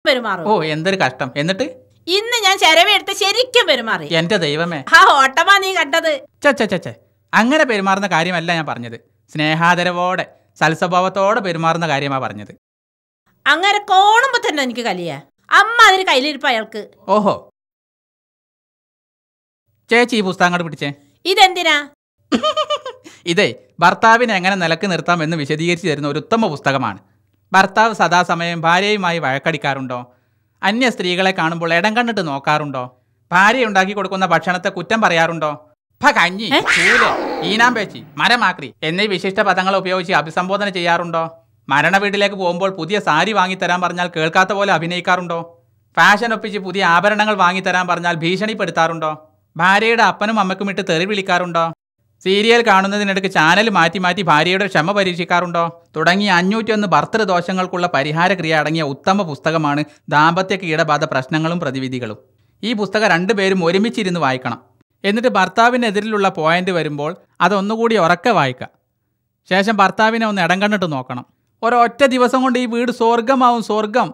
പെരുമാറും. ഓ എന്തൊരു കഷ്ടം. എന്നിട്ട് ഇന്ന് ഞാൻ ചെരവെടുത്ത് ശരിക്കും പെരുമാറി. എന്റെ ദൈവമേ, ആ ഓട്ടമാ നീ കണ്ടത്. ചേ അങ്ങനെ പെരുമാറുന്ന കാര്യമല്ല ഞാൻ പറഞ്ഞത്. സ്നേഹാദരവോടെ സൽസ്വഭാവത്തോടെ പെരുമാറുന്ന കാര്യമാണ് പറഞ്ഞത്. അങ്ങനെ കോണുമ്പോ തന്നെ എനിക്ക് കലിയ. അമ്മ അതിന് കയ്യിലിരിപ്പ് അയാൾക്ക്. ഓഹോ, ചേച്ചി ഈ പുസ്തകം അങ്ങോട്ട് പിടിച്ചേ. ഇതെന്തിനാ? ഇതേ ഭർത്താവിനെ എങ്ങനെ നിലക്ക് നിർത്താം എന്ന് വിശദീകരിച്ചു തരുന്ന ഒരു ഉത്തമ പുസ്തകമാണ്. ഭർത്താവ് സദാസമയം ഭാര്യയുമായി വഴക്കടിക്കാറുണ്ടോ? അന്യ സ്ത്രീകളെ കാണുമ്പോൾ ഇടം കണ്ടിട്ട് നോക്കാറുണ്ടോ? ഭാര്യ ഉണ്ടാക്കി കൊടുക്കുന്ന ഭക്ഷണത്തെ കുറ്റം പറയാറുണ്ടോ? കഞ്ഞി, ചൂല്, ഈനാമ്പേച്ചി, മരമാക്രി എന്നീ വിശിഷ്ട പദങ്ങൾ ഉപയോഗിച്ച് അഭിസംബോധന ചെയ്യാറുണ്ടോ? മരണ വീട്ടിലേക്ക് പോകുമ്പോൾ പുതിയ സാരി വാങ്ങിത്തരാൻ പറഞ്ഞാൽ കേൾക്കാത്ത പോലെ അഭിനയിക്കാറുണ്ടോ? ഫാഷൻ ഒപ്പിച്ച് പുതിയ ആഭരണങ്ങൾ വാങ്ങിത്തരാൻ പറഞ്ഞാൽ ഭീഷണിപ്പെടുത്താറുണ്ടോ? ഭാര്യയുടെ അപ്പനും അമ്മക്കും ഇട്ട് തെറി വിളിക്കാറുണ്ടോ? സീരിയൽ കാണുന്നതിനിടയ്ക്ക് ചാനൽ മാറ്റി മാറ്റി ഭാര്യയുടെ ക്ഷമ പരീക്ഷിക്കാറുണ്ടോ? തുടങ്ങിയ 501 ഭർത്തൃദോഷങ്ങൾക്കുള്ള പരിഹാരക്രിയ അടങ്ങിയ ഉത്തമ പുസ്തകമാണ് ദാമ്പത്യ കീടബാധ പ്രശ്നങ്ങളും പ്രതിവിധികളും. ഈ പുസ്തകം 2 പേരും ഒരുമിച്ചിരുന്ന് വായിക്കണം. എന്നിട്ട് ഭർത്താവിനെതിരിലുള്ള പോയിന്റ് വരുമ്പോൾ അതൊന്നുകൂടി ഉറക്കെ വായിക്കാം. ശേഷം ഭർത്താവിനെ ഒന്ന് ഇടം കണ്ടിട്ട് നോക്കണം. ഒരൊറ്റ ദിവസം കൊണ്ട് ഈ വീട് സ്വർഗമാവും, സ്വർഗം.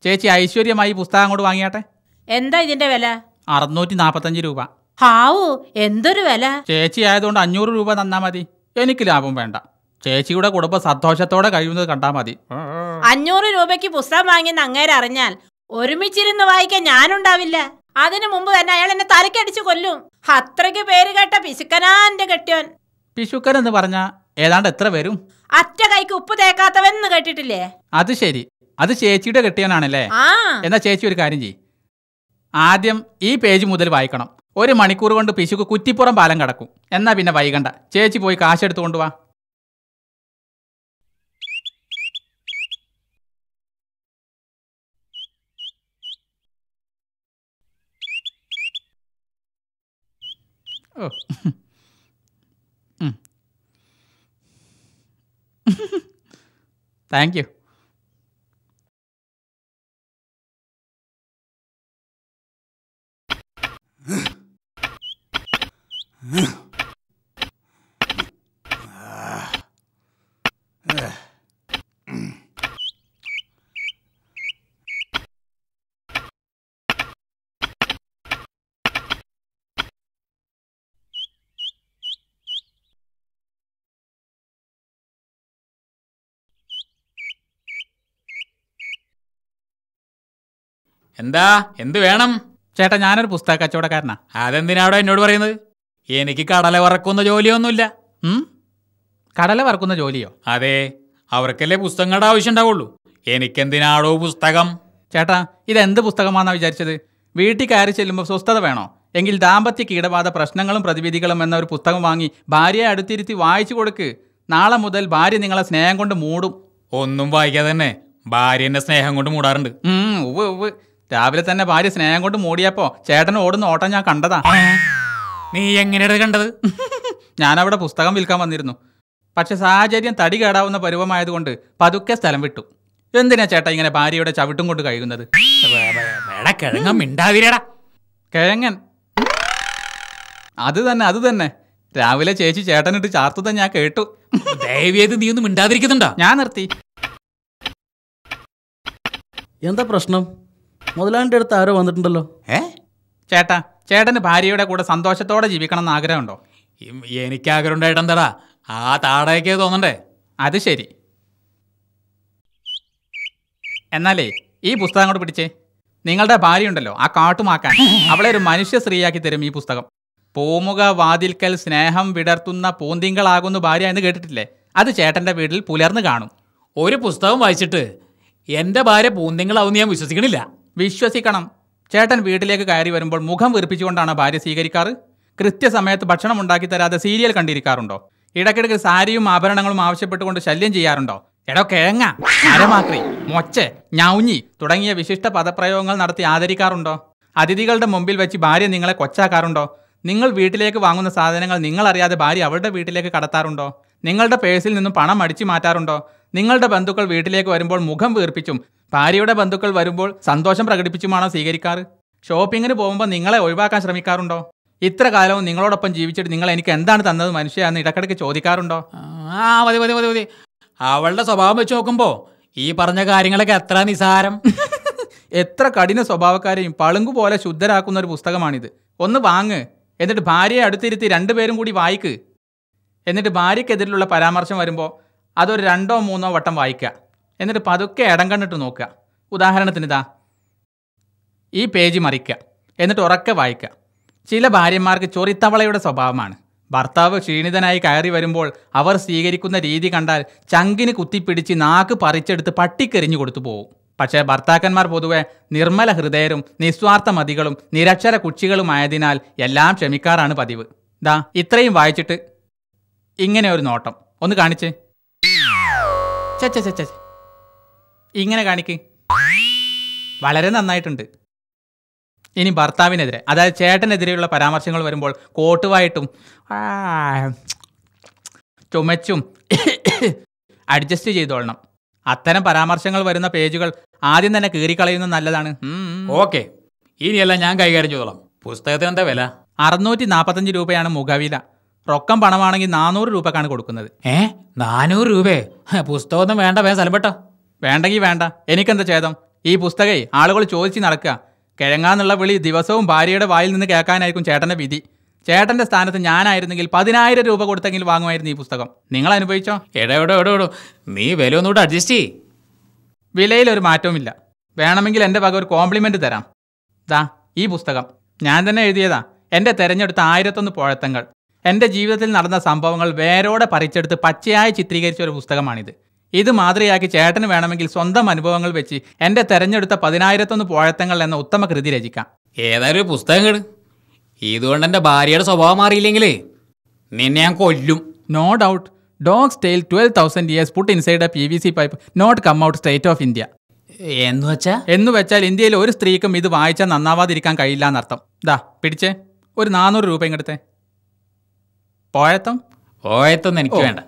ചേച്ചി ഐശ്വര്യമായി പുസ്തകം അങ്ങോട്ട് വാങ്ങിയാട്ടെ. എന്താ ഇതിന്റെ വില? 645 രൂപ. ഹാവൂ, എന്തൊരു വില. ചേച്ചി ആയതുകൊണ്ട് 500 രൂപ തന്നാ മതി. എനിക്ക് ലാഭം വേണ്ട. ചേച്ചിയുടെ കുടുംബം സന്തോഷത്തോടെ കഴിയുന്നത് കണ്ടാൽ മതി. 500 രൂപയ്ക്ക് പുസ്തകം വാങ്ങിയെന്ന് അങ്ങേരെ അറിഞ്ഞാൽ ഒരുമിച്ചിരുന്ന് വായിക്കാൻ ഞാനുണ്ടാവില്ല. അതിനു മുമ്പ് തന്നെ അയാൾ എന്നെ തലക്കടിച്ചു കൊല്ലും. അത്രയ്ക്ക് പേര് കേട്ട പിശുക്കനാ എന്റെ കെട്ടിയോൻ. പിശുക്കൻ എന്ന് പറഞ്ഞാ ഏതാണ്ട് എത്ര വരും? അറ്റ കൈക്ക് ഉപ്പ് തേക്കാത്തവെന്ന് കേട്ടിട്ടില്ലേ? അത് ശരി, അത് ചേച്ചിയുടെ കെട്ടിയോനാണല്ലേ? എന്നാ ചേച്ചി ഒരു കാര്യം ചെയ്യ്, ആദ്യം ഈ പേജ് മുതൽ വായിക്കണം. 1 മണിക്കൂർ കൊണ്ട് പിശുക്ക് കുറ്റിപ്പുറം പാലം കടക്കും. എന്നാ പിന്നെ വൈകണ്ട, ചേച്ചി പോയി കാശെടുത്ത് കൊണ്ടുവാ. ഓ താങ്ക് യു. എന്താ, എന്ത് വേണം? ചേട്ടാ, ഞാനൊരു പുസ്തക കച്ചവടക്കാരനാ. അതെന്തിനാടോ എന്നോട് പറയുന്നത്? എനിക്ക് കടല വറക്കുന്ന ജോലിയൊന്നുമില്ല. കടല വറക്കുന്ന ജോലിയോ? അതെ, അവർക്കല്ലേ പുസ്തകങ്ങളുടെ ആവശ്യം ഉണ്ടാവുള്ളൂ. എനിക്കെന്തിനാടോ പുസ്തകം? ചേട്ടാ, ഇതെന്ത് പുസ്തകമാണെന്നാണ് വിചാരിച്ചത്? വീട്ടിൽ കയറി ചെല്ലുമ്പോൾ സ്വസ്ഥത വേണോ? എങ്കിൽ ദാമ്പത്യ കീടബാധ പ്രശ്നങ്ങളും പ്രതിവിധികളും എന്ന ഒരു പുസ്തകം വാങ്ങി ഭാര്യയെ അടുത്തിരുത്തി വായിച്ചു കൊടുക്ക്. നാളെ മുതൽ ഭാര്യ നിങ്ങളെ സ്നേഹം കൊണ്ട് മൂടും. ഒന്നും വായിക്കാതെ തന്നെ ഭാര്യ എന്നെ സ്നേഹം കൊണ്ട് മൂടാറുണ്ട്. ഉവ്വ് രാവിലെ തന്നെ ഭാര്യ സ്നേഹം കൊണ്ട് മൂടിയപ്പോ ചേട്ടൻ ഓടുന്ന ഓട്ടം ഞാൻ കണ്ടതാ. നീ എങ്ങനെയാണ് കണ്ടത്? ഞാനവിടെ പുസ്തകം വിൽക്കാൻ വന്നിരുന്നു. പക്ഷെ സാഹചര്യം തടി കേടാവുന്ന പരുവമായതുകൊണ്ട് പതുക്കെ സ്ഥലം വിട്ടു. എന്തിനാ ചേട്ടാ ഇങ്ങനെ ഭാര്യയുടെ ചവിട്ടും കൊണ്ട് കഴിയുന്നത്? കിഴങ്ങൻ അത് തന്നെ. രാവിലെ ചേച്ചി ചേട്ടനിട്ട് ചാർത്തുത ഞാൻ കേട്ടു. ദയവേത് നീ ഒന്നും മിണ്ടാതിരിക്കുന്നുണ്ടോ? ഞാൻ നിർത്തി. എന്താ പ്രശ്നം? മുതലാളിൻ്റെ അടുത്ത് ആരോ വന്നിട്ടുണ്ടല്ലോ. ചേട്ടന് ഭാര്യയുടെ കൂടെ സന്തോഷത്തോടെ ജീവിക്കണം എന്ന് ആഗ്രഹമുണ്ടോ? എനിക്ക് ആഗ്രഹം ഉണ്ടായിട്ടെന്താടാ, ആ താടയൊക്കെ തോന്നണ്ടേ? അത് ശരി. എന്നാലേ ഈ പുസ്തകം കൂടെ പിടിച്ചേ. നിങ്ങളുടെ ഭാര്യ ഉണ്ടല്ലോ, ആ കാട്ടുമാക്കാൻ, അവളെ ഒരു മനുഷ്യ സ്ത്രീയാക്കി തരും ഈ പുസ്തകം. പൂമുഖ വാതിൽക്കൽ സ്നേഹം വിടർത്തുന്ന പൂന്തിങ്കളാകുന്നു ഭാര്യ എന്ന് കേട്ടിട്ടില്ലേ? അത് ചേട്ടന്റെ വീട്ടിൽ പുലർന്ന് കാണും. ഒരു പുസ്തകം വായിച്ചിട്ട് എൻ്റെ ഭാര്യ പൂന്തിങ്കളാവുന്ന ഞാൻ വിശ്വസിക്കണില്ല. വിശ്വസിക്കണം. ചേട്ടൻ വീട്ടിലേക്ക് കയറി വരുമ്പോൾ മുഖം വീർപ്പിച്ചുകൊണ്ടാണ് ഭാര്യ സ്വീകരിക്കാറ്. കൃത്യസമയത്ത് ഭക്ഷണം ഉണ്ടാക്കി തരാതെ സീരിയൽ കണ്ടിരിക്കാറുണ്ടോ? ഇടയ്ക്കിടയ്ക്ക് സാരിയും ആഭരണങ്ങളും ആവശ്യപ്പെട്ടുകൊണ്ട് ശല്യം ചെയ്യാറുണ്ടോ? എടോ കിഴങ്ങ, അരമാക്രി, മൊച്ച, ഞൗഞ്ഞി തുടങ്ങിയ വിശിഷ്ട പദപ്രയോഗങ്ങൾ നടത്തി ആദരിക്കാറുണ്ടോ? അതിഥികളുടെ മുമ്പിൽ വെച്ച് ഭാര്യ നിങ്ങളെ കൊച്ചാക്കാറുണ്ടോ? നിങ്ങൾ വീട്ടിലേക്ക് വാങ്ങുന്ന സാധനങ്ങൾ നിങ്ങളറിയാതെ ഭാര്യ അവളുടെ വീട്ടിലേക്ക് കടത്താറുണ്ടോ? നിങ്ങളുടെ പേഴ്സിൽ നിന്നും പണം അടിച്ചു മാറ്റാറുണ്ടോ? നിങ്ങളുടെ ബന്ധുക്കൾ വീട്ടിലേക്ക് വരുമ്പോൾ മുഖം വീർപ്പിച്ചും ഭാര്യയുടെ ബന്ധുക്കൾ വരുമ്പോൾ സന്തോഷം പ്രകടിപ്പിച്ചുമാണോ സ്വീകരിക്കാറ്? ഷോപ്പിങ്ങിന് പോകുമ്പോൾ നിങ്ങളെ ഒഴിവാക്കാൻ ശ്രമിക്കാറുണ്ടോ? ഇത്ര കാലവും നിങ്ങളോടൊപ്പം ജീവിച്ചിട്ട് നിങ്ങൾ എനിക്ക് എന്താണ് തന്നത് മനുഷ്യ എന്ന് ഇടയ്ക്കിടയ്ക്ക് ചോദിക്കാറുണ്ടോ? മതി. അവളുടെ സ്വഭാവം വെച്ച് നോക്കുമ്പോൾ ഈ പറഞ്ഞ കാര്യങ്ങളൊക്കെ എത്ര നിസാരം. എത്ര കഠിന സ്വഭാവക്കാരെയും പളുങ്കു പോലെ ശുദ്ധരാക്കുന്ന ഒരു പുസ്തകമാണിത്. ഒന്ന് വാങ്ങ്, എന്നിട്ട് ഭാര്യയെ അടുത്തിരുത്തി രണ്ടുപേരും കൂടി വായിക്ക്. എന്നിട്ട് ഭാര്യയ്ക്കെതിരിലുള്ള പരാമർശം വരുമ്പോൾ അതൊരു 2 or 3 വട്ടം വായിക്കുക. എന്നിട്ട് പതുക്കെ ഇടം കണ്ടിട്ട് നോക്കുക. ഉദാഹരണത്തിന് ഇതാ ഈ പേജ് മറിക്കുക, എന്നിട്ട് ഉറക്കെ വായിക്കുക. ചില ഭാര്യമാർക്ക് ചൊറിത്തവളയുടെ സ്വഭാവമാണ്. ഭർത്താവ് ക്ഷീണിതനായി കയറി വരുമ്പോൾ അവർ സ്വീകരിക്കുന്ന രീതി കണ്ടാൽ ചങ്കിന് കുത്തിപ്പിടിച്ച് നാക്ക് പറിച്ചെടുത്ത് പട്ടിക്കെറിഞ്ഞു കൊടുത്തു പോകും. പക്ഷേ ഭർത്താക്കന്മാർ പൊതുവെ നിർമ്മല ഹൃദയരും നിസ്വാർത്ഥ മതികളും നിരക്ഷര കുച്ചികളുമായതിനാൽ എല്ലാം ക്ഷമിക്കാറാണ് പതിവ്. ദാ ഇത്രയും വായിച്ചിട്ട് ഇങ്ങനെ ഒരു നോട്ടം ഒന്ന് കാണിച്ച്. ചച്ച ഇങ്ങനെ കാണിക്ക്. വളരെ നന്നായിട്ടുണ്ട്. ഇനി ഭർത്താവിനെതിരെ, അതായത് ചേട്ടനെതിരെയുള്ള പരാമർശങ്ങൾ വരുമ്പോൾ കോട്ടുവായിട്ടും ചുമച്ചും അഡ്ജസ്റ്റ് ചെയ്തോളണം. അത്തരം പരാമർശങ്ങൾ വരുന്ന പേജുകൾ ആദ്യം തന്നെ കീറിക്കളയുന്നത് നല്ലതാണ്. ഓക്കെ, ഇനിയെല്ലാം ഞാൻ കൈകാര്യം ചെയ്തോളാം. പുസ്തകത്തിന് എന്താ വില? 645 രൂപയാണ് മുഖവില. റൊക്കം പണമാണെങ്കിൽ 400 രൂപക്കാണ് കൊടുക്കുന്നത്. 400 രൂപയെ? പുസ്തകമൊന്നും വേണ്ട, വേഗം സ്ഥലപ്പെട്ടോ. വേണ്ടെങ്കിൽ വേണ്ട, എനിക്കെന്താ ഛേദം. ഈ പുസ്തകേ ആളുകൾ ചോദിച്ച് നടക്കുക. കിഴങ്ങാന്നുള്ള വിളി ദിവസവും ഭാര്യയുടെ വായിൽ നിന്ന് കേൾക്കാനായിരിക്കും ചേട്ടൻ്റെ വിധി. ചേട്ടൻ്റെ സ്ഥാനത്ത് ഞാനായിരുന്നെങ്കിൽ 10,000 രൂപ കൊടുത്തെങ്കിൽ വാങ്ങുമായിരുന്നു ഈ പുസ്തകം. നിങ്ങൾ അനുഭവിച്ചോ? എടോ, നീ വില ഒന്നുകൂടെ അഡ്ജസ്റ്റ് ചെയ്യ്. വിലയിലൊരു മാറ്റവുമില്ല. വേണമെങ്കിൽ എൻ്റെ വക ഒരു കോംപ്ലിമെൻറ്റ് തരാം. ദാ ഈ പുസ്തകം ഞാൻ തന്നെ എഴുതിയതാ. എൻ്റെ തിരഞ്ഞെടുത്ത 1001 പോഴത്തങ്ങൾ. എൻ്റെ ജീവിതത്തിൽ നടന്ന സംഭവങ്ങൾ വേരോടെ പറിച്ചെടുത്ത് പച്ചയായി ചിത്രീകരിച്ച ഒരു പുസ്തകമാണിത്. ഇത് മാതൃകയാക്കി ചേട്ടന് വേണമെങ്കിൽ സ്വന്തം അനുഭവങ്ങൾ വെച്ച് എൻ്റെ തെരഞ്ഞെടുത്ത 1001 പോഴത്തങ്ങൾ എന്ന ഉത്തമ കൃതി രചിക്കാം. ഏതായാലും ഒരു പുസ്തകം കേട്. ഇതുകൊണ്ട് എൻ്റെ ഭാര്യയുടെ സ്വഭാവം മാറിയില്ലെങ്കിലേ നിന്നെ ഞാൻ കൊല്ലും. No doubt. Dog's tail 12,000 years put inside a PVC pipe not come out straight of India. എന്ന് വെച്ചാൽ ഇന്ത്യയിൽ ഒരു സ്ത്രീക്കും ഇത് വായിച്ചാൽ നന്നാവാതിരിക്കാൻ കഴിയില്ല എന്നർത്ഥം. ദാ പിടിച്ചേ, ഒരു 400 രൂപ ഇങ്ങടുത്തെ. പോയത്തൊന്നും എനിക്ക് വേണ്ട.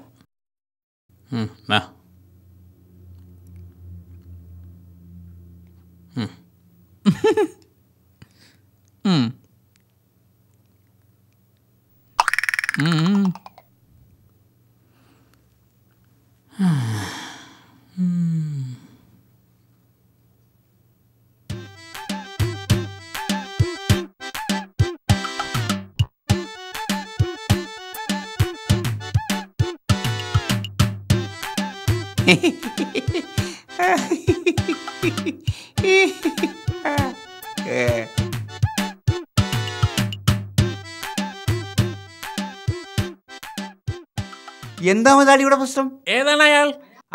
എന്താ മുതലാളിയുടെ പ്രശ്നം? ഏതാണ് അയാൾ?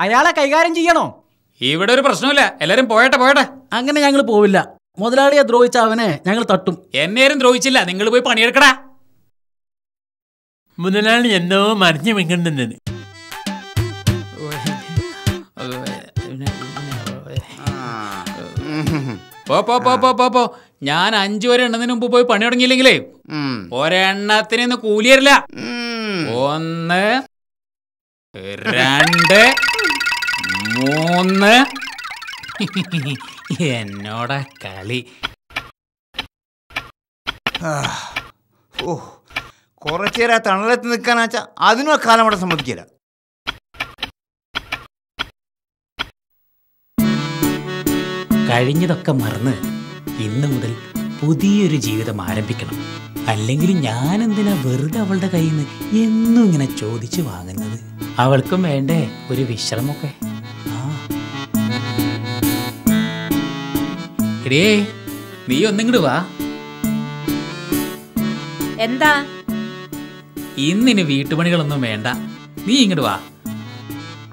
അയാളെ കൈകാര്യം ചെയ്യണോ? ഇവിടെ ഒരു പ്രശ്നമില്ല, എല്ലാരും പോയട്ടെ. അങ്ങനെ ഞങ്ങൾ പോവില്ല. മുതലാളിയെ ദ്രോഹിച്ച അവനെ ഞങ്ങൾ തട്ടും. എന്നേരും ദ്രോഹിച്ചില്ല, നിങ്ങൾ പോയി പണിയെടുക്കടാ. മുതലാളി എന്തോ മറിഞ്ഞു വെക്കണ്ടെന്ന്. പോ. ഞാൻ 5 വരെ എണ്ണതിന് മുമ്പ് പോയി പണി തുടങ്ങിയില്ലെങ്കിലേ ഒരെണ്ണത്തിന് കൂലി തരില്ല. 1 2 3 എന്നോടാ കളി. കുറച്ചേരാ തണലത്ത് നിൽക്കാനാച്ചാ അതിനും കാലം അവിടെ സമ്മതിക്കില്ല. കഴിഞ്ഞതൊക്കെ മറന്ന് ഇന്ന് മുതൽ പുതിയൊരു ജീവിതം ആരംഭിക്കണം. അല്ലെങ്കിൽ ഞാൻ എന്തിനാ വെറുതെ അവളുടെ കയ്യിൽ നിന്ന് എന്നും ഇങ്ങനെ ചോദിച്ചു വാങ്ങുന്നത്? അവൾക്കും വേണ്ടേ ഒരു വിശ്രമമൊക്കെ? എടേ, നീ ഒന്നിങ്ങോട്ട് വാ. എന്താ? ഇന്നിന് വീട്ടുപണികളൊന്നും വേണ്ട, നീ ഇങ്ങോട്ട് വാ.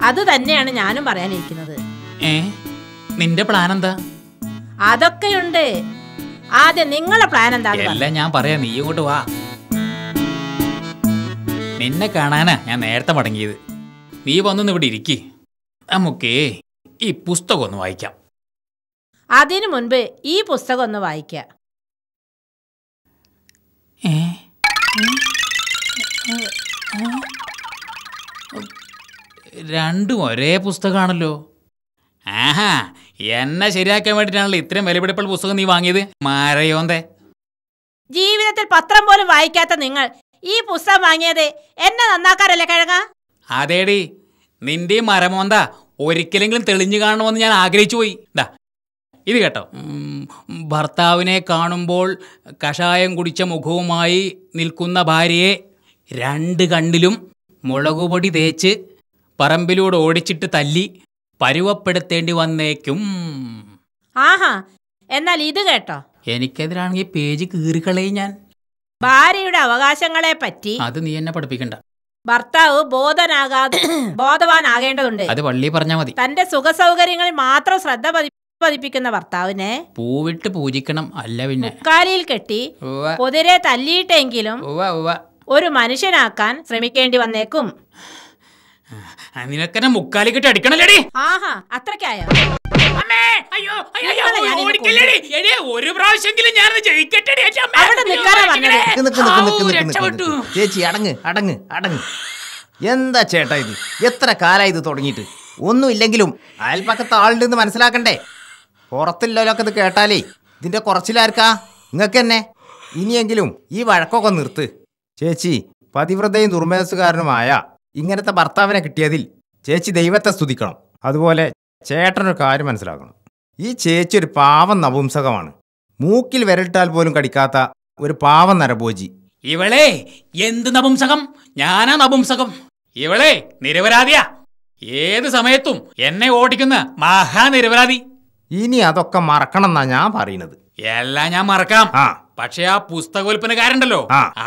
അത് തന്നെയാണ് ഞാനും പറയാനിരിക്കുന്നത്. നിന്റെ പ്ലാൻ എന്താ? അതൊക്കെയുണ്ട്. ആദ്യം നിങ്ങളെ പ്ലാൻ എന്താണ്? എല്ലാം ഞാൻ പറയാം, നീ ഇങ്ങോട്ട് വാ. നിന്നെ കാണാനാ ഞാൻ നേരത്തെ മടങ്ങിയത്. നീ വന്നൊന്ന് ഇവിടെ ഇരിക്കി. നമുക്കേ ഈ പുസ്തകം ഒന്ന് വായിക്കാം. അതിനു മുൻപ് ഈ പുസ്തകം ഒന്ന് വായിക്കാം. രണ്ടും ഒരേ പുസ്തകമാണല്ലോ. ആഹാ, എന്നെ ശരിയാക്കാൻ വേണ്ടിയിട്ടാണല്ലോ ഇത്രയും വിലപിടിപ്പുള്ള പുസ്തകം നീ വാങ്ങിയത്. മാരയോന്തേ, ജീവിതത്തിൽ പത്രം പോലും വായിക്കാത്ത നിങ്ങൾ ഈ പുസ്തകം വാങ്ങിയത് എന്നെ നന്നാക്കാറല്ലേ കിഴങ്ങ? അതേടി, നിന്റെ മരമോന്ത ഒരിക്കലെങ്കിലും തെളിഞ്ഞു കാണണമെന്ന് ഞാൻ ആഗ്രഹിച്ചു പോയി. ദാ ഇത് കേട്ടോ. ഭർത്താവിനെ കാണുമ്പോൾ കഷായം കുടിച്ച മുഖവുമായി നിൽക്കുന്ന ഭാര്യയെ 2 കണ്ണിലും മുളകുപൊടി തേച്ച് പറമ്പിലൂടെ ഓടിച്ചിട്ട് തല്ലി പരുവപ്പെടുത്തേണ്ടി വന്നേക്കും. ആഹാ, എന്നാൽ ഇത് കേട്ടോ. എനിക്കെതിരാണെങ്കിൽ പേജ് കീറിക്കളയും ഞാൻ. ഭാര്യയുടെ അവകാശങ്ങളെ പറ്റി അത് നീ എന്നെ പഠിപ്പിക്കണ്ട. ഭർത്താവ് ബോധവാനാകേണ്ടതുണ്ട്. അത് വള്ളി പറഞ്ഞാ മതി. തന്റെ സുഖസൗകര്യങ്ങളിൽ മാത്രം ശ്രദ്ധ പതിപ്പിക്കുന്ന ഭർത്താവിനെ പൂവിട്ട് പൂജിക്കണം. അല്ല പിന്നെ മുക്കാലിയിൽ കെട്ടി പൊതിരെ തല്ലിയിട്ടെങ്കിലും ഒരു മനുഷ്യനാക്കാൻ ശ്രമിക്കേണ്ടി വന്നേക്കും. നിനക്കെന്നെ മുക്കാലി കെട്ടി അടിക്കണല്ലേടി. ആഹാ, അത്രയ്ക്കായോ? ഒരു പ്രാവശ്യമെങ്കിലും ഞാൻ ജയിക്കട്ടെ. ചേച്ചി അടങ്ങ് അടങ്ങ് അടങ്ങ്. എന്താ ചേട്ടാ ഇത്? എത്ര കാലായി ഇത് തുടങ്ങിയിട്ട്? ഒന്നുമില്ലെങ്കിലും അയൽപ്പക്കത്തെ ആളുണ്ടെന്ന് മനസ്സിലാക്കണ്ടേ? പുറത്തില്ലൊക്കെ ഇത് കേട്ടാലേ ഇതിന്റെ കുറച്ചിലാർക്കാ? നിങ്ങൾക്ക് തന്നെ. ഇനിയെങ്കിലും ഈ വഴക്കൊക്കെ നിർത്ത് ചേച്ചി. പതിവ്രതയും ദുർമേധസ്സുകാരനുമായ ഇങ്ങനത്തെ ഭർത്താവിനെ കിട്ടിയതിൽ ചേച്ചി ദൈവത്തെ സ്തുതിക്കണം. അതുപോലെ ചേട്ടനൊരു കാര്യം മനസ്സിലാക്കണം. ഈ ചേച്ചി ഒരു പാവം നപുംസകമാണ്. മൂക്കിൽ വിരലിട്ടാൽ പോലും കടിക്കാത്ത ഒരു പാവം നരഭോജി. ഇവളെ എന്ത് നപുംസകം? ഞാനാ നപുംസകം. ഇവളെ നിരപരാധിയാ. ഏത് സമയത്തും എന്നെ ഓടിക്കുന്ന മഹാനിരപരാധി. ഇനി അതൊക്കെ മറക്കണം എന്നാ ഞാൻ പറയുന്നത്. എല്ലാം ഞാൻ മറക്കാം. പക്ഷെ ആ പുസ്തകോൽപ്പന്നക്കാരുണ്ടല്ലോ,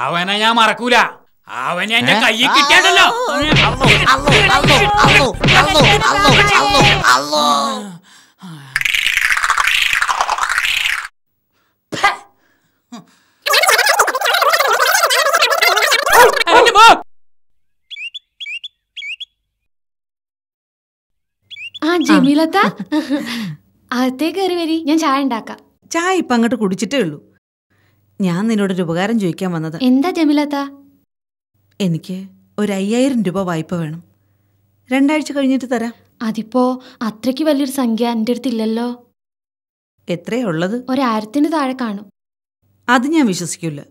അവനെ ഞാൻ മറക്കൂല. അവനെ എന്റെ കയ്യിൽ കിട്ടിയാണ്ടല്ലോ. ജമീലത്ത, അകത്തേക്ക് കയറി വരി, ഞാൻ ചായ ഉണ്ടാക്കാം. ചായ ഇപ്പം അങ്ങോട്ട് കുടിച്ചിട്ടേ ഉള്ളൂ. ഞാൻ നിന്നോടൊരു ഉപകാരം ചോദിക്കാൻ വന്നത്. എന്താ ജമീലത്ത? എനിക്ക് ഒരു 5000 രൂപ വായ്പ വേണം. 2 ആഴ്ച കഴിഞ്ഞിട്ട് തരാം. അതിപ്പോ അത്രയ്ക്ക് വലിയൊരു സംഖ്യ എൻ്റെ അടുത്തില്ലല്ലോ. എത്രയാ ഉള്ളത്? 1000-ന് താഴെ കാണും. അത് ഞാൻ വിശ്വസിക്കില്ല.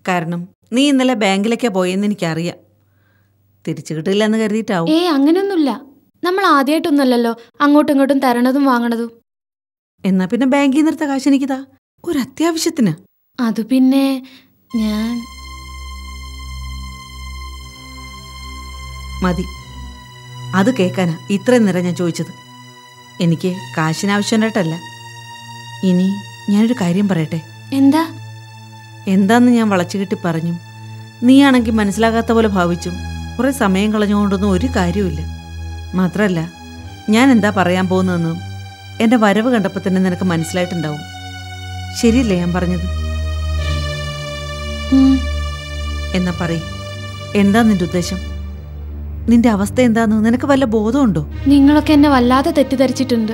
കാരണം നീ ഇന്നലെ ബാങ്കിലേക്കാ പോയെന്ന് എനിക്കറിയാം. തിരിച്ചു കിട്ടില്ല എന്ന് കരുതിയിട്ടാവും. അങ്ങനെയൊന്നുമില്ല. നമ്മൾ ആദ്യമായിട്ടൊന്നുമല്ലല്ലോ അങ്ങോട്ടും ഇങ്ങോട്ടും തരണതും വാങ്ങണതും. എന്നാ പിന്നെ ബാങ്കിൽ നിർത്ത കാശ് എനിക്കിതാ, ഒരു അത്യാവശ്യത്തിന്. അത് പിന്നെ ഞാൻ മതി. അത് കേൾക്കാനാ ഇത്രയും നേരം ഞാൻ ചോദിച്ചത്. എനിക്ക് കാശിനാവശ്യമായിട്ടല്ല. ഇനി ഞാനൊരു കാര്യം പറയട്ടെ. എന്താന്ന് ഞാൻ വളച്ചുകെട്ടി പറഞ്ഞു. നീയാണെങ്കിൽ മനസ്സിലാകാത്ത പോലെ ഭാവിച്ചു. കുറെ സമയം കളഞ്ഞുകൊണ്ടൊന്നും ഒരു കാര്യമില്ല. മാത്രമല്ല, ഞാൻ എന്താ പറയാൻ പോകുന്നതെന്നും എൻ്റെ വരവ് കണ്ടപ്പോൾ തന്നെ നിനക്ക് മനസ്സിലായിട്ടുണ്ടാവും. ശരിയല്ലേ ഞാൻ പറഞ്ഞത്? എന്നാ പറയ്, എന്താ നിന്റെ ഉദ്ദേശം? നിന്റെ അവസ്ഥ എന്താന്ന് നിനക്ക് വല്ല ബോധമുണ്ടോ? നിങ്ങളൊക്കെ എന്നെ വല്ലാതെ തെറ്റിദ്ധരിച്ചിട്ടുണ്ട്.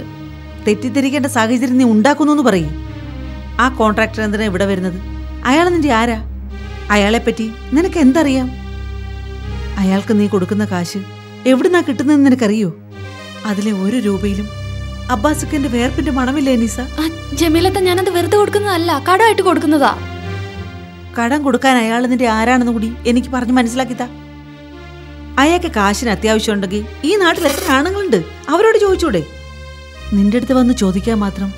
തെറ്റിദ്ധരിക്കേണ്ട സാഹചര്യം നീ ഉണ്ടാക്കുന്നു പറയും. ആ കോൺട്രാക്ടർ എന്തിനാ ഇവിടെ വരുന്നത്? അയാൾ നിന്റെ ആരാ? അയാളെപ്പറ്റി നിനക്ക് എന്തറിയാം? അയാൾക്ക് നീ കൊടുക്കുന്ന കാശ് എവിടുന്നാ കിട്ടുന്നതെന്ന് നിനക്കറിയോ? അതിലെ 1 രൂപയിലും അബ്ബാസുഖന്റെ വേർപ്പിന്റെ മണമില്ലേ നിസ? ജമീലത്ത, ഞാനത് വെറുതെ കൊടുക്കുന്നതല്ല, കടമായിട്ട് കൊടുക്കുന്നതാ. കടം കൊടുക്കാൻ അയാൾ നിന്റെ ആരാണെന്ന് കൂടി എനിക്ക് പറഞ്ഞ് മനസ്സിലാക്കിത്താ. അയാൾക്ക് കാശിന് അത്യാവശ്യം ഉണ്ടെങ്കിൽ ഈ നാട്ടിൽ എത്ര ആണുങ്ങളുണ്ട്, അവരോട് ചോദിച്ചൂടെ? നിന്റെ അടുത്ത് വന്ന് ചോദിക്കാൻ മാത്രം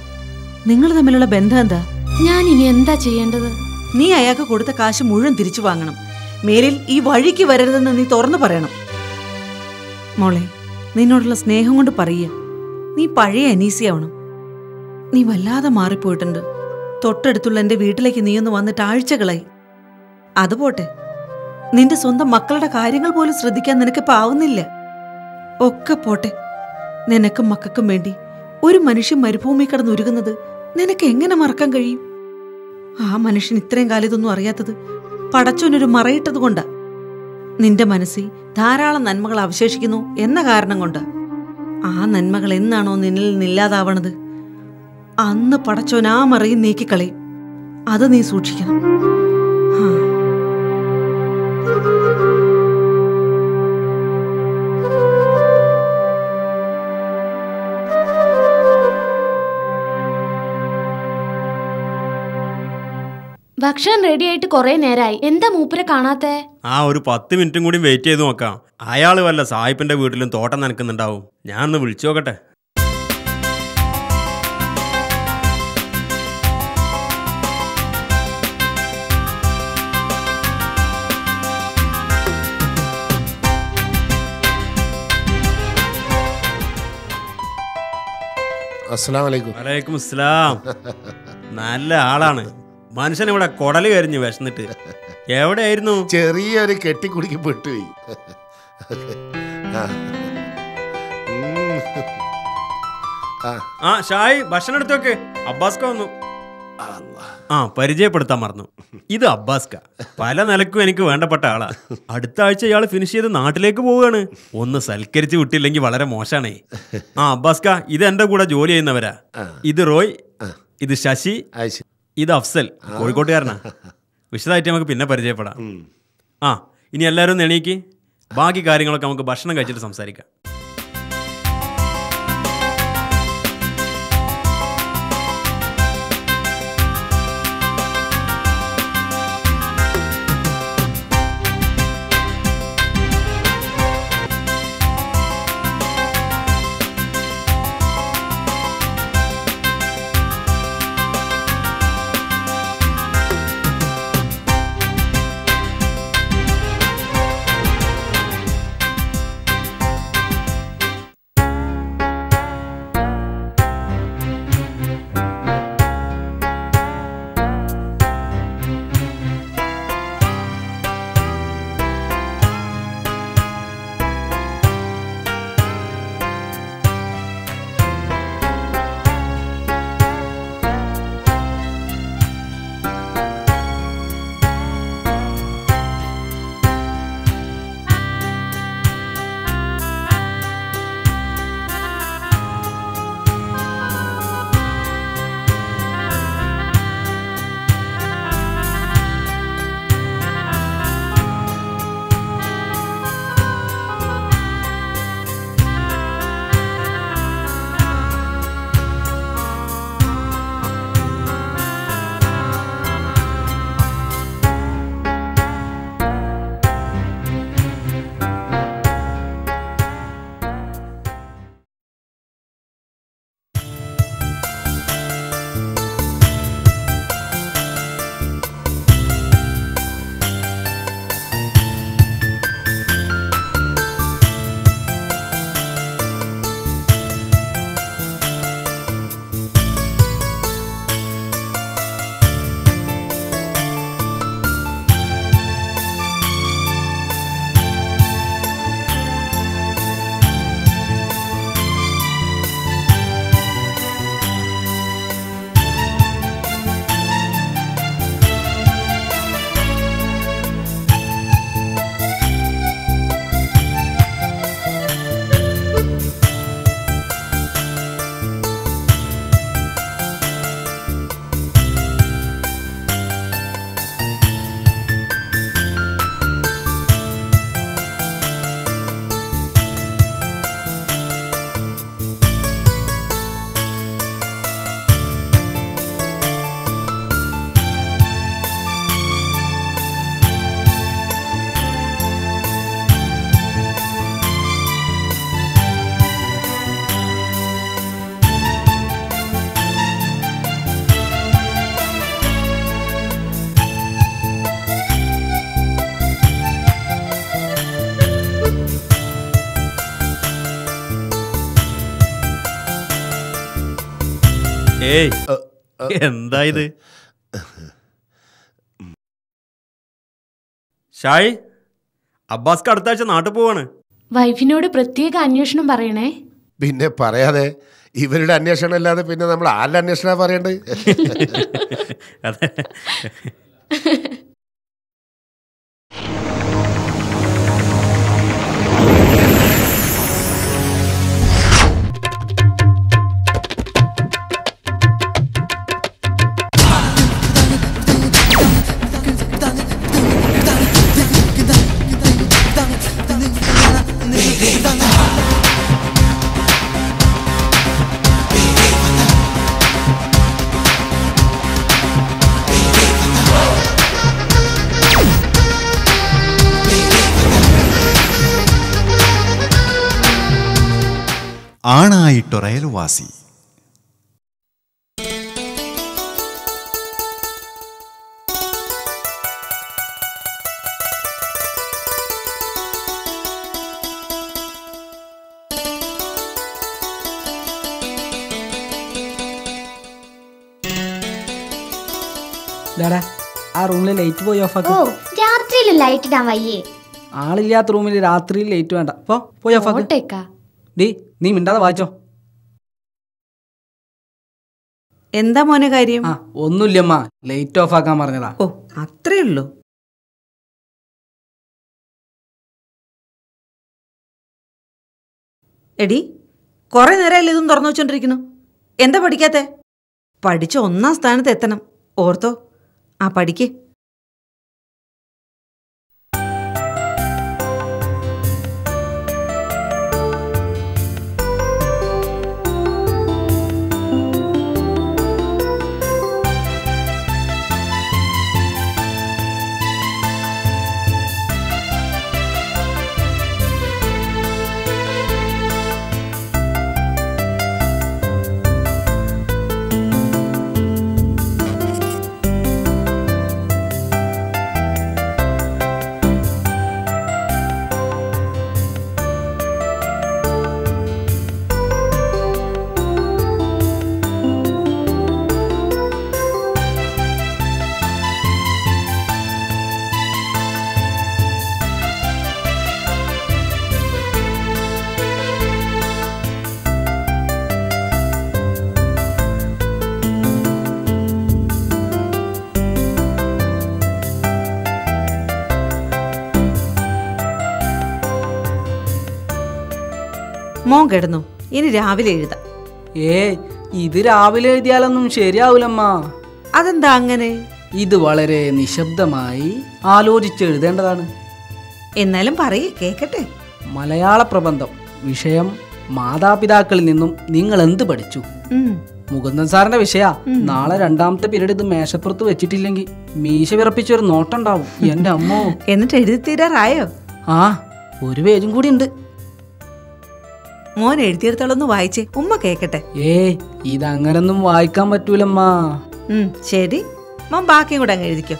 നിങ്ങൾ തമ്മിലുള്ള ബന്ധം എന്താ? ഞാൻ ഇനി എന്താ ചെയ്യേണ്ടത്? നീ അയാൾക്ക് കൊടുത്ത കാശ് മുഴുവൻ തിരിച്ചു വാങ്ങണം. മേലിൽ ഈ വഴിക്ക് വരരുതെന്ന് നീ തുറന്നു പറയണം. മോളെ, നിന്നോടുള്ള സ്നേഹം കൊണ്ട് പറയുക, നീ പഴയ അനീസിയാവണം. നീ വല്ലാതെ മാറിപ്പോയിട്ടുണ്ട്. തൊട്ടടുത്തുള്ള എൻ്റെ വീട്ടിലേക്ക് നീ ഒന്ന് വന്നിട്ട് ആഴ്ചകളായി. അതുപോട്ടെ, നിന്റെ സ്വന്തം മക്കളുടെ കാര്യങ്ങൾ പോലും ശ്രദ്ധിക്കാൻ നിനക്കിപ്പോൾ ആവുന്നില്ല. ഒക്കെ പോട്ടെ, നിനക്കും മക്കൾക്കും വേണ്ടി ഒരു മനുഷ്യൻ മരുഭൂമി കിടന്നുരുകുന്നത് നിനക്ക് എങ്ങനെ മറക്കാൻ കഴിയും? ആ മനുഷ്യൻ ഇത്രയും കാലം ഇതൊന്നും അറിയാത്തത് പടച്ചോനൊരു മറയിട്ടത് കൊണ്ടാ. നിന്റെ മനസ്സിൽ ധാരാളം നന്മകൾ അവശേഷിക്കുന്നു എന്ന കാരണം കൊണ്ട്. ആ നന്മകൾ എന്നാണോ നിന്നിൽ നിന്നില്ലാതാവണത്, അന്ന് പടച്ചോൻ ആ മറയും നീക്കിക്കളയും. അത് നീ സൂക്ഷിക്കണം. ഭക്ഷണം റെഡി ആയിട്ട് കുറെ നേരമായി. എന്താ മൂപ്പരെ കാണാത്തെ? ഒരു 10 മിനിറ്റും കൂടി വെയിറ്റ് ചെയ്ത് നോക്കാം. അയാൾ വല്ല സായിപ്പിന്റെ വീട്ടിലും തോട്ടം നനക്കുന്നുണ്ടാവും. ഞാനൊന്ന് വിളിച്ചു നോക്കട്ടെ. വലൈക്കും അസ്സലാം. നല്ല ആളാണ് മനുഷ്യൻ. ഇവിടെ കൊടല് കരിഞ്ഞു വിശന്നിട്ട്. എവിടെയായിരുന്നു? ചെറിയൊരു കെട്ടിക്കുടിക്ക് പെട്ടുപോയി. ഷായി ഭക്ഷണം എടുത്തൊക്കെ. അബ്ബാസ്ക വന്നു. പരിചയപ്പെടുത്താൻ മറന്നു. ഇത് അബ്ബാസ്ക. പല നിലക്കും എനിക്ക് വേണ്ടപ്പെട്ട ആളാ. അടുത്ത ആഴ്ച ഇയാൾ ഫിനിഷ് ചെയ്ത് നാട്ടിലേക്ക് പോവുകയാണ്. ഒന്ന് സൽക്കരിച്ച് വിട്ടില്ലെങ്കിൽ വളരെ മോശാണേ. അബ്ബാസ്ക, ഇത് എന്റെ കൂടെ ജോലി ചെയ്യുന്നവരാ. ഇത് റോയ്, ഇത് ശശി, ഇത് അഫ്സൽ, കോഴിക്കോട്ടുകാരനാ. വിശദമായിട്ട് നമുക്ക് പിന്നെ പരിചയപ്പെടാം. ഇനി എല്ലാവരും എണീക്ക്. ബാക്കി കാര്യങ്ങളൊക്കെ നമുക്ക് ഭക്ഷണം കഴിച്ചിട്ട് സംസാരിക്കാം. എന്താ ഇത്? ഷായ്, അബ്ബാസ്ക്ക് അടുത്ത ആഴ്ച നാട്ടിൽ പോവാണ്. വൈഫിനോട് പ്രത്യേക അന്വേഷണം പറയണേ. പിന്നെ പറയാതെ, ഇവരുടെ അന്വേഷണം അല്ലാതെ പിന്നെ നമ്മൾ ആരുടെ അന്വേഷണം പറയണ്ടേ? അതെ. ആണായിട്ടൊരയൽവാസി. ആ റൂമിൽ ലൈറ്റ് പോയി ഓഫ് ആക്കി. രാത്രിയിൽ ലൈറ്റ് ഇടാൻ വയ്യേ. ആളില്ലാത്ത റൂമിൽ രാത്രിയിൽ ലൈറ്റ് വേണ്ട. പോയി ഓഫ് ആക്കി. ഡീ നീ മിണ്ടാതെ വായിച്ചോ. എന്താ മോനെ കാര്യം? ഒന്നുമില്ലമ്മ, ലൈറ്റ് ഓഫ് ആക്കാൻ പറഞ്ഞതാ. ഓ അത്രേ ഉള്ളൂ. എടി കുറെ നേരമല്ലേ ഇതും തുറന്നു വെച്ചോണ്ടിരിക്കുന്നു. എന്താ പഠിക്കാത്തെ? പഠിച്ച 1ാം സ്ഥാനത്ത് എത്തണം. ഓർത്തോ? ആ പഠിക്ക്. മോൻ കിടന്നു. ഇനി രാവിലെ എഴുതാം. ഇത് രാവിലെ എഴുതിയാലൊന്നും ശരിയാവൂലമ്മ. അതെന്താ അങ്ങനെ? ഇത് വളരെ നിശബ്ദമായി ആലോചിച്ച് എഴുതേണ്ടതാണ്. എന്നാലും പറയേ കേക്കട്ടെ. മലയാള പ്രബന്ധം. വിഷയം മാതാപിതാക്കളിൽ നിന്നും നിങ്ങൾ എന്ത് പഠിച്ചു? മുകുന്ദൻ സാറിന്റെ വിഷയ. നാളെ 2ാമത്തെ പീരീഡ് ഇത് മേശപ്പുറത്ത് വെച്ചിട്ടില്ലെങ്കിൽ മീശ വിറപ്പിച്ചൊരു നോട്ടുണ്ടാവും. എന്റെ അമ്മോ. എന്നിട്ട് എഴുതി തീരാറായോ? ഒരു പേജും കൂടി ഉണ്ട്. മോൻ എഴുതിയെടുത്തോളൊന്ന് വായിച്ചേ, ഉമ്മ കേക്കട്ടെ. ഇതങ്ങനൊന്നും വായിക്കാൻ പറ്റൂലമ്മ. ശരി, മോൻ ബാക്കിയും കൂടെ അങ്ങ് എഴുതിക്കോ.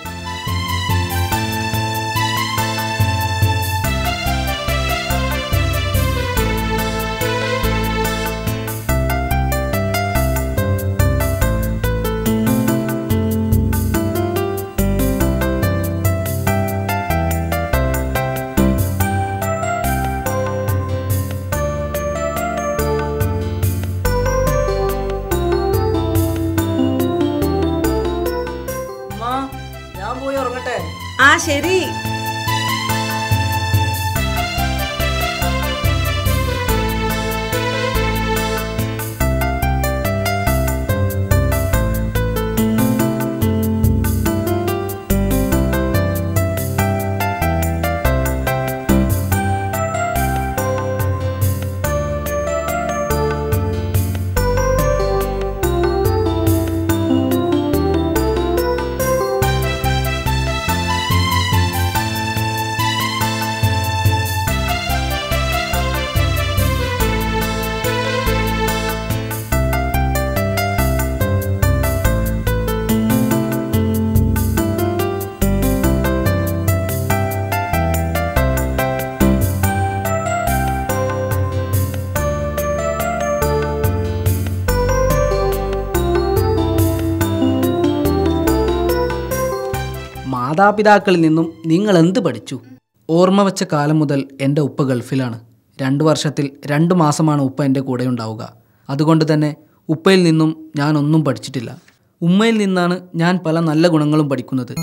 ശരി. മാതാപിതാക്കളിൽ നിന്നും നിങ്ങൾ എന്ത് പഠിച്ചു? ഓർമ്മ വെച്ച കാലം മുതൽ എൻ്റെ ഉപ്പ ഗൾഫിലാണ്. 2 വർഷത്തിൽ 2 മാസമാണ് ഉപ്പ എൻ്റെ കൂടെ ഉണ്ടാവുക. അതുകൊണ്ട് തന്നെ ഉപ്പയിൽ നിന്നും ഞാൻ ഒന്നും പഠിച്ചിട്ടില്ല. ഉമ്മയിൽ നിന്നാണ് ഞാൻ പല നല്ല ഗുണങ്ങളും പഠിക്കുന്നത്.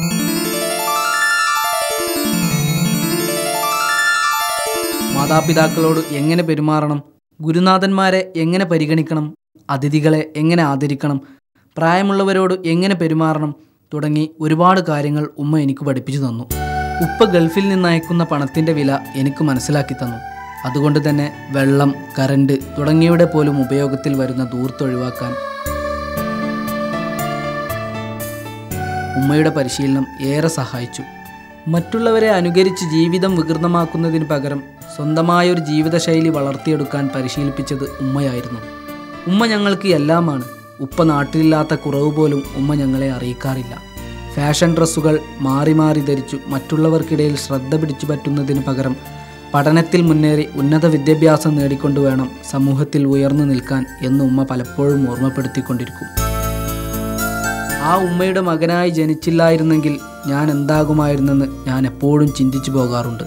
മാതാപിതാക്കളോട് എങ്ങനെ പെരുമാറണം, ഗുരുനാഥന്മാരെ എങ്ങനെ പരിഗണിക്കണം, അതിഥികളെ എങ്ങനെ ആദരിക്കണം, പ്രായമുള്ളവരോട് എങ്ങനെ പെരുമാറണം തുടങ്ങി ഒരുപാട് കാര്യങ്ങൾ ഉമ്മ എനിക്ക് പഠിപ്പിച്ചു തന്നു. ഉപ്പ ഗൾഫിൽ നിന്നയക്കുന്ന പണത്തിൻ്റെ വില എനിക്ക് മനസ്സിലാക്കി തന്നു. അതുകൊണ്ട് തന്നെ വെള്ളം, കറണ്ട് തുടങ്ങിയവയുടെ പോലും ഉപയോഗത്തിൽ വരുന്ന ധൂർത്ത് ഉമ്മയുടെ പരിശീലനം ഏറെ സഹായിച്ചു. മറ്റുള്ളവരെ അനുകരിച്ച് ജീവിതം വികൃതമാക്കുന്നതിന് പകരം സ്വന്തമായൊരു ജീവിതശൈലി വളർത്തിയെടുക്കാൻ പരിശീലിപ്പിച്ചത് ഉമ്മയായിരുന്നു. ഉമ്മ ഞങ്ങൾക്ക് എല്ലാമാണ്. ഉപ്പ നാട്ടിലില്ലാത്ത കുറവ് പോലും ഉമ്മ ഞങ്ങളെ അറിയിക്കാറില്ല. ഫാഷൻ ഡ്രസ്സുകൾ മാറി മാറി ധരിച്ചു മറ്റുള്ളവർക്കിടയിൽ ശ്രദ്ധ പിടിച്ചു പറ്റുന്നതിന് പകരം പഠനത്തിൽ മുന്നേറി ഉന്നത വിദ്യാഭ്യാസം നേടിക്കൊണ്ടു വേണം സമൂഹത്തിൽ ഉയർന്നു നിൽക്കാൻ എന്ന് ഉമ്മ പലപ്പോഴും ഓർമ്മപ്പെടുത്തിക്കൊണ്ടിരിക്കും. ആ ഉമ്മയുടെ മകനായി ജനിച്ചില്ലായിരുന്നെങ്കിൽ ഞാൻ എന്താകുമായിരുന്നെന്ന് ഞാൻ എപ്പോഴും ചിന്തിച്ചു പോകാറുണ്ട്.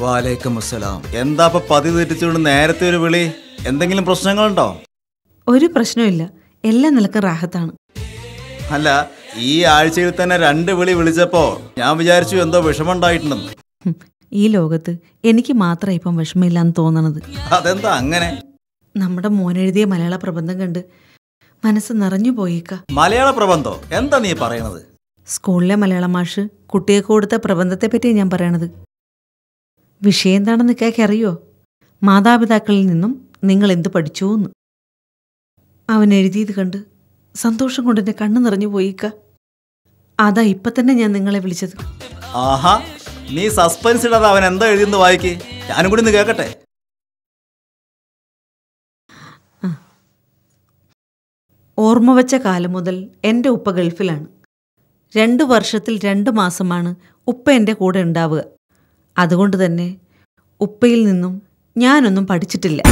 വാലേക്കും അസ്സലാം. എന്താ പതിവ് തെറ്റിച്ചുകൊണ്ട് നേരത്തെ ഒരു വിളി? എന്തെങ്കിലും പ്രശ്നങ്ങളുണ്ടോ? ഒരു പ്രശ്നമില്ല, എല്ലാം നിലക്ക് റാഹത്താണ്. അല്ല, ഈ ആഴ്ചയിൽ തന്നെ 2 വിളി വിളിച്ചപ്പോ ഞാൻ വിചാരിച്ചു എന്തോ വിഷമമുണ്ടായിട്ടുണ്ടെന്ന്. ഈ ലോകത്ത് എനിക്ക് മാത്രം ഇപ്പം വിഷമില്ലാന്ന് തോന്നണത്. അതെന്താ അങ്ങനെ? നമ്മുടെ മോനെഴുതിയ മലയാള പ്രബന്ധം കണ്ട് മനസ്സ് നിറഞ്ഞു പോയേക്ക. മലയാള പ്രബന്ധോ? എന്താ നീ പറയണത്? സ്കൂളിലെ മലയാള മാഷ് കുട്ടികൾക്ക് കൊടുത്ത പ്രബന്ധത്തെ പറ്റിയാണ് ഞാൻ പറയണത്. വിഷയം എന്താണെന്ന് കേക്ക് അറിയോ? മാതാപിതാക്കളിൽ നിന്നും നിങ്ങൾ എന്ത് പഠിച്ചു എന്ന്. അവൻ എഴുതിയത് കണ്ട് സന്തോഷം കൊണ്ട് എൻ്റെ കണ്ണ് നിറഞ്ഞു പോയിക്ക. അതാ ഇപ്പൊ തന്നെ ഞാൻ നിങ്ങളെ വിളിച്ചത്. ആഹാ, നീ സസ്പെൻസ് ഇടാതെ അവൻ എന്താ എഴുതിയെന്ന് വായിക്ക്, ഞാനും കൂടി ഒന്ന് കേക്കട്ടെ. ഓർമ്മ വച്ച കാലം മുതൽ എൻ്റെ ഉപ്പ ഗൾഫിലാണ്. 2 വർഷത്തിൽ 2 മാസമാണ് ഉപ്പ എൻ്റെ കൂടെ ഉണ്ടാവുക. അതുകൊണ്ട് തന്നെ ഉപ്പയിൽ നിന്നും ഞാനൊന്നും പഠിച്ചിട്ടില്ല.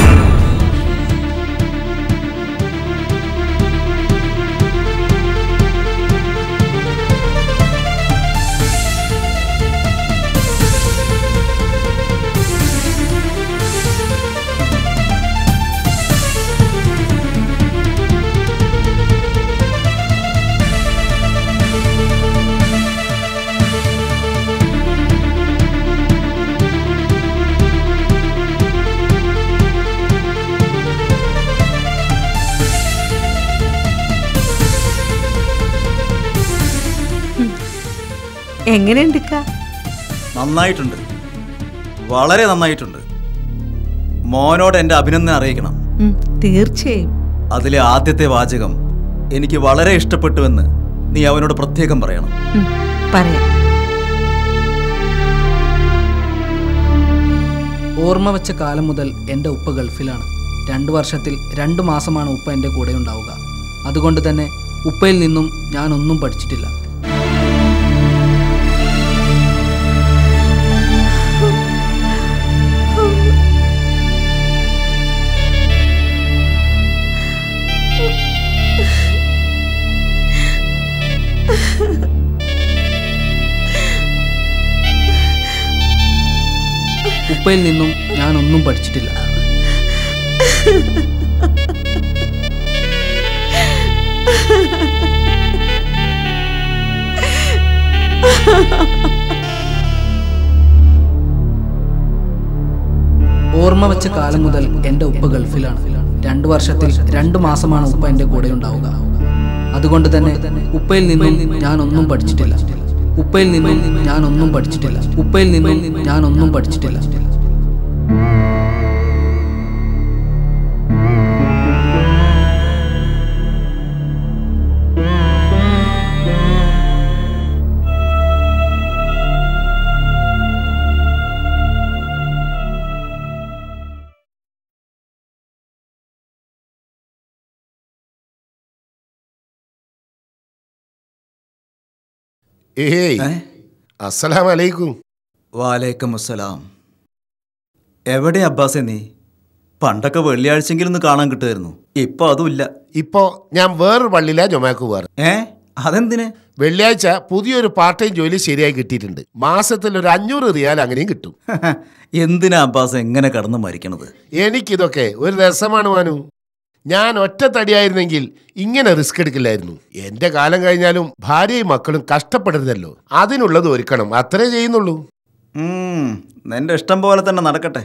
എങ്ങനെയുണ്ട്? നന്നായിട്ടുണ്ട്, വളരെ നന്നായിട്ടുണ്ട്. മോനോട് എൻ്റെ അഭിനന്ദനം അറിയിക്കണം. തീർച്ചയായും. അതിലെ ആദ്യത്തെ വാചകം എനിക്ക് വളരെ ഇഷ്ടപ്പെട്ടുവെന്ന് നീ അവനോട് പ്രത്യേകം പറയണം. പറയാം. ഓർമ്മ വെച്ച കാലം മുതൽ എൻ്റെ ഉപ്പ ഗൾഫിലാണ്. 2 വർഷത്തിൽ 2 മാസമാണ് ഉപ്പ എൻ്റെ കൂടെ ഉണ്ടാവുക. അതുകൊണ്ട് തന്നെ ഉപ്പയിൽ നിന്നും ഞാനൊന്നും പഠിച്ചിട്ടില്ല. ഉപ്പയിൽ നിന്നും ഞാനൊന്നും പഠിച്ചിട്ടില്ല. ഓർമ്മ വെച്ച കാലം മുതൽ എൻ്റെ ഉപ്പ ഗൾഫിലാണ്. 2 വർഷത്തിൽ 2 മാസമാണ് ഉപ്പ എൻ്റെ കൂടെ ഉണ്ടാവുക. അതുകൊണ്ട് തന്നെ ഉപ്പയിൽ നിന്നും ഞാനൊന്നും പഠിച്ചിട്ടില്ല. ഉപ്പയിൽ നിന്നും ഞാനൊന്നും പഠിച്ചിട്ടില്ല. ഉപ്പയിൽ നിന്നും ഞാനൊന്നും പഠിച്ചിട്ടില്ല. അസ്സലാമു അലൈക്കും. വാലേക്കും അസ്സലാം. എവിടെ അബ്ബാസെ നീ? പണ്ടൊക്കെ വെള്ളിയാഴ്ചയെങ്കിലും ഒന്ന് കാണാൻ കിട്ടുമായിരുന്നു. ഇപ്പൊ അതുമില്ല. ഇപ്പോ ഞാൻ വേറൊരു പള്ളിയിലാ ജൊമാക്ക് പോവാറ്. അതെന്തിന്? വെള്ളിയാഴ്ച പുതിയൊരു പാർട്ട് ടൈം ജോലി ശരിയായി കിട്ടിയിട്ടുണ്ട്. മാസത്തിൽ ഒരു 500 റിയാൽ അങ്ങനെയും കിട്ടും. എന്തിനാ അബ്ബാസ് എങ്ങനെ കടന്നു മരിക്കണത്? എനിക്കിതൊക്കെ ഒരു രസമാണ് മാനു. ഞാൻ ഒറ്റ തടിയായിരുന്നെങ്കിൽ ഇങ്ങനെ റിസ്ക് എടുക്കില്ലായിരുന്നു. എന്റെ കാലം കഴിഞ്ഞാലും ഭാര്യയും മക്കളും കഷ്ടപ്പെടരുതല്ലോ. അതിനുള്ളത് ഒരുക്കണം, അത്രേ ചെയ്യുന്നുള്ളൂ. നിന്റെ ഇഷ്ടം പോലെ തന്നെ നടക്കട്ടെ.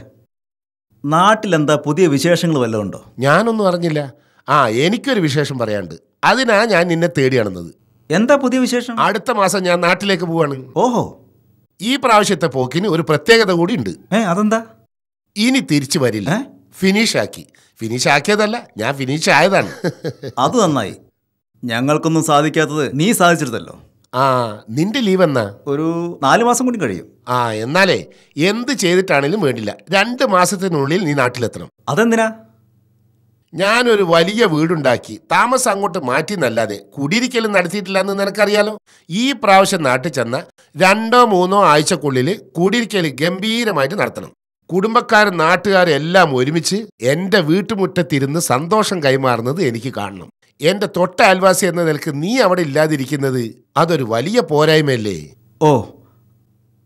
നാട്ടിലെന്താ പുതിയ വിശേഷങ്ങൾ വല്ലതും ഉണ്ടോ? ഞാനൊന്നും അറിഞ്ഞില്ല. എനിക്കൊരു വിശേഷം പറയാണ്ട്. അതിനാ ഞാൻ നിന്നെ തേടിയാണെന്നത്. എന്താ പുതിയ വിശേഷം? അടുത്ത മാസം ഞാൻ നാട്ടിലേക്ക് പോവാണ്. ഓഹോ. ഈ പ്രാവശ്യത്തെ പോക്കിന് ഒരു പ്രത്യേകത കൂടി ഉണ്ട്. അതെന്താ? ഇനി തിരിച്ചു വരില്ല. ഫിനിഷ് ആക്കിയതല്ല, ഞാൻ ഫിനിഷ് ആയതാണ്. അത് നന്നായി. ഞങ്ങൾക്കൊന്നും സാധിക്കാത്തത് നീ സാധിച്ചിരുന്നല്ലോ. നിന്റെ ലീവ് എന്നാ? ഒരു 4 മാസം കൂടി കഴിയും. എന്നാലേ എന്ത് ചെയ്തിട്ടാണേലും വേണ്ടില്ല, 2 മാസത്തിനുള്ളിൽ നീ നാട്ടിലെത്തണം. അതെന്തിനാ? ഞാനൊരു വലിയ വീടുണ്ടാക്കി താമസം അങ്ങോട്ട് മാറ്റി എന്നല്ലാതെ കുടിയിരിക്കലും നടത്തിയിട്ടില്ല എന്ന് നിനക്കറിയാലോ. ഈ പ്രാവശ്യം നാട്ടിൽ ചെന്ന 2-3 ആഴ്ചക്കുള്ളിൽ കുടിയിരിക്കൽ ഗംഭീരമായിട്ട് നടത്തണം. കുടുംബക്കാരും നാട്ടുകാരും എല്ലാം ഒരുമിച്ച് എൻ്റെ വീട്ടുമുറ്റത്തിരുന്ന് സന്തോഷം കൈമാറുന്നത് എനിക്ക് കാണണം. എൻ്റെ തൊട്ട അയൽവാസി എന്ന നിലക്ക് നീ അവിടെ ഇല്ലാതിരിക്കുന്നത് അതൊരു വലിയ പോരായ്മയല്ലേ?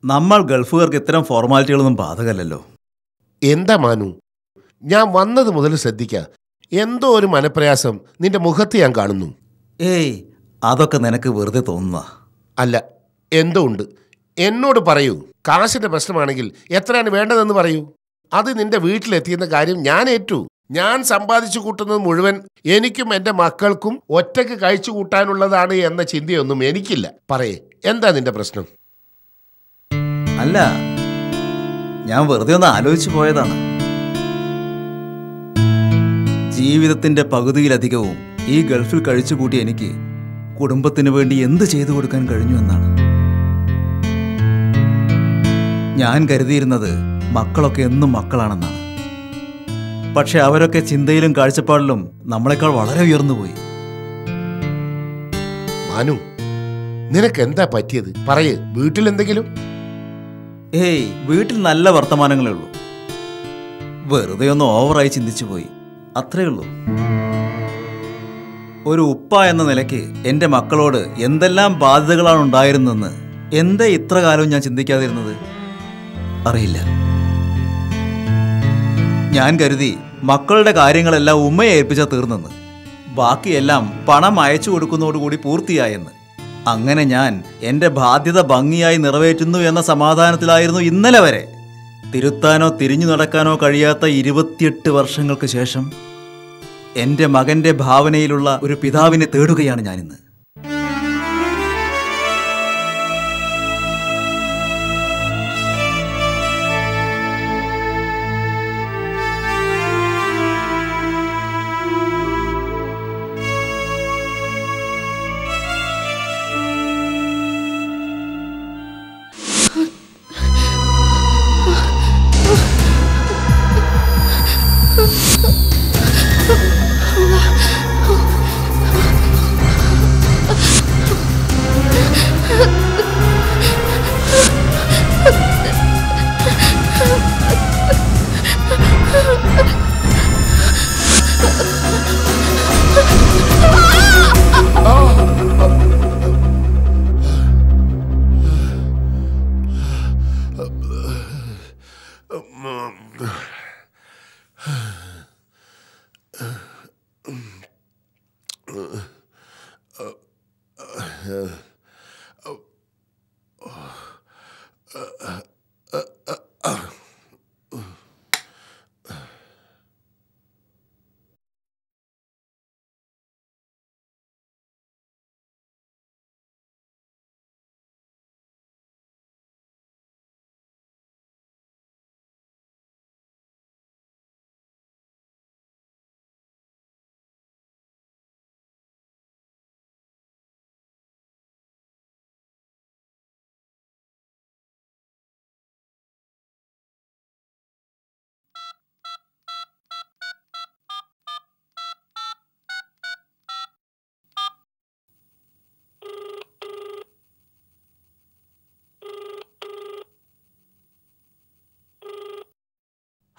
നമ്മൾ ഗൾഫുകാർക്ക് ഇത്തരം ഫോർമാലിറ്റികളൊന്നും ബാധകമല്ലല്ലോ. എന്താ മാനു, ഞാൻ വന്നത് മുതൽ ശ്രദ്ധിക്കാം, എന്തോ ഒരു മനപ്രയാസം നിന്റെ മുഖത്ത് ഞാൻ കാണുന്നു. അതൊക്കെ നിനക്ക് വെറുതെ തോന്നുക. അല്ല, എന്തോ ഉണ്ട്. എന്നോട് പറയൂ. കാശിന്റെ പ്രശ്നമാണെങ്കിൽ എത്രയാണ് വേണ്ടതെന്ന് പറയൂ. അത് നിന്റെ വീട്ടിലെത്തിയെന്ന കാര്യം ഞാൻ ഏറ്റു. ഞാൻ സമ്പാദിച്ചു കൂട്ടുന്നത് മുഴുവൻ എനിക്കും എൻ്റെ മക്കൾക്കും ഒറ്റയ്ക്ക് കഴിച്ചു കൂട്ടാനുള്ളതാണ് എന്ന ചിന്തയൊന്നും എനിക്കില്ല. പറയേ, എന്താ നിന്റെ പ്രശ്നം? അല്ല, ഞാൻ വെറുതെ ഒന്ന് ആലോചിച്ചു പോയതാണ്. ജീവിതത്തിന്റെ പകുതിയിലധികവും ഈ ഗൾഫിൽ കഴിച്ചുകൂട്ടി എനിക്ക് കുടുംബത്തിന് വേണ്ടി എന്ത് ചെയ്തു കൊടുക്കാൻ കഴിഞ്ഞു എന്നാണ്. ഞാൻ കരുതിയിരുന്നത് മക്കളൊക്കെ എന്നും മക്കളാണെന്നാണ്. പക്ഷെ അവരൊക്കെ ചിന്തയിലും കാഴ്ചപ്പാടിലും നമ്മളെക്കാൾ വളരെ ഉയർന്നുപോയി. മാനു, നിനക്ക് എന്താ പറ്റിയത്? പറയേ, വീട്ടിലെന്തെങ്കിലും? വീട്ടിൽ നല്ല വർത്തമാനങ്ങളേ ഉള്ളൂ. വെറുതെ ഒന്ന് ഓവറായി ചിന്തിച്ചു പോയി, അത്രേ ഉള്ളൂ. ഒരു ഉപ്പ എന്ന നിലയ്ക്ക് എൻ്റെ മക്കളോട് എന്തെല്ലാം ബാധ്യതകളാണ് ഉണ്ടായിരുന്നെന്ന് എന്താ ഇത്ര കാലവും ഞാൻ ചിന്തിക്കാതിരുന്നത്? അറിയില്ല. ഞാൻ കരുതി മക്കളുടെ കാര്യങ്ങളെല്ലാം ഉമ്മയെ ഏൽപ്പിച്ചാൽ തീർന്നെന്ന്, ബാക്കിയെല്ലാം പണം അയച്ചു കൊടുക്കുന്നതോടുകൂടി പൂർത്തിയായെന്ന്. അങ്ങനെ ഞാൻ എൻ്റെ ബാധ്യത ഭംഗിയായി നിറവേറ്റുന്നു എന്ന സമാധാനത്തിലായിരുന്നു ഇന്നലെ വരെ. തിരുത്താനോ തിരിഞ്ഞു നടക്കാനോ കഴിയാത്ത 28 വർഷങ്ങൾക്ക് ശേഷം എൻ്റെ മകൻ്റെ ഭാവനയിലുള്ള ഒരു പിതാവിനെ തേടുകയാണ് ഞാനിന്ന്.